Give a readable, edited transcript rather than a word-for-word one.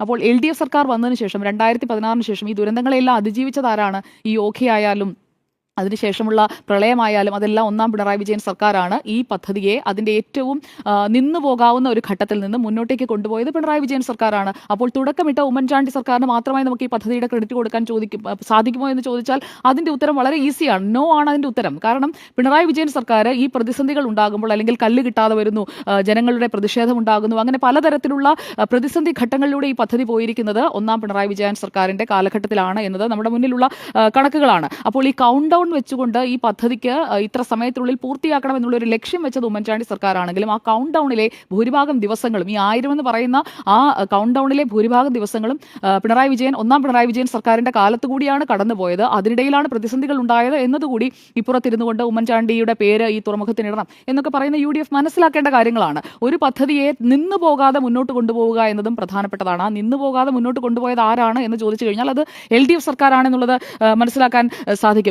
അപ്പോൾ LDF സർക്കാർ വന്നതിന് ശേഷം 2016 ശേഷം ഈ ദുരന്തങ്ങളെല്ലാം അതിജീവിച്ചതാരാണ്? ഈ ഓഖി ആയാലും അതിനുശേഷമുള്ള പ്രളയമായാലും അതെല്ലാം ഒന്നാം പിണറായി വിജയൻ സർക്കാരാണ്. ഈ പദ്ധതിയെ അതിന്റെ ഏറ്റവും നിന്നു പോകാവുന്ന ഒരു ഘട്ടത്തിൽ നിന്ന് മുന്നോട്ടേക്ക് കൊണ്ടുപോയത് പിണറായി വിജയൻ സർക്കാരാണ്. അപ്പോൾ തുടക്കമിട്ട ഉമ്മൻചാണ്ടി സർക്കാരിന് മാത്രമായി നമുക്ക് ഈ പദ്ധതിയുടെ ക്രെഡിറ്റ് കൊടുക്കാൻ സാധിക്കുമോ എന്ന് ചോദിച്ചാൽ അതിന്റെ ഉത്തരം വളരെ ഈസിയാണ്. നോ ആണ് അതിന്റെ ഉത്തരം. കാരണം പിണറായി വിജയൻ സർക്കാർ ഈ പ്രതിസന്ധികൾ ഉണ്ടാകുമ്പോൾ, അല്ലെങ്കിൽ കല്ല് കിട്ടാതെ വരുന്നു, ജനങ്ങളുടെ പ്രതിഷേധം ഉണ്ടാകുന്നു, അങ്ങനെ പലതരത്തിലുള്ള പ്രതിസന്ധി ഘട്ടങ്ങളിലൂടെ ഈ പദ്ധതി പോയിരിക്കുന്നത് ഒന്നാം പിണറായി വിജയൻ സർക്കാരിന്റെ കാലഘട്ടത്തിലാണ് എന്നത് നമ്മുടെ മുന്നിലുള്ള കണക്കുകളാണ്. അപ്പോൾ ഈ കൗണ്ട് ഡൗൺ വെച്ചുകൊണ്ട് ഈ പദ്ധതിക്ക് ഇത്ര സമയത്തിനുള്ളിൽ പൂർത്തിയാക്കണം എന്നുള്ളൊരു ലക്ഷ്യം വെച്ചത് ഉമ്മൻചാണ്ടി സർക്കാരാണെങ്കിലും ആ കൗണ്ട് ഡൗണിലെ ഭൂരിഭാഗം ദിവസങ്ങളും, ഈ 1000 എന്ന് പറയുന്ന ആ കൗണ്ട് ഡൗണിലെ ഭൂരിഭാഗം ദിവസങ്ങളും ഒന്നാം പിണറായി വിജയൻ സർക്കാരിന്റെ കാലത്ത് കൂടിയാണ് കടന്നുപോയത്. അതിനിടയിലാണ് പ്രതിസന്ധികൾ ഉണ്ടായത് എന്നതുകൂടി ഇപ്പുറത്തിരുന്നുകൊണ്ട് ഉമ്മൻചാണ്ടിയുടെ പേര് ഈ തുറമുഖത്തിനിടണം എന്നൊക്കെ പറയുന്ന UDF മനസ്സിലാക്കേണ്ട കാര്യങ്ങളാണ്. ഒരു പദ്ധതിയെ നിന്നു പോകാതെ മുന്നോട്ട് കൊണ്ടുപോവുക എന്നതും പ്രധാനപ്പെട്ടതാണ്. ആ നിന്നു പോകാതെ മുന്നോട്ട് കൊണ്ടുപോയത് ആരാണ് എന്ന് ചോദിച്ചു കഴിഞ്ഞാൽ അത് LDF സർക്കാരാണെന്നുള്ളത് മനസ്സിലാക്കാൻ സാധിക്കും.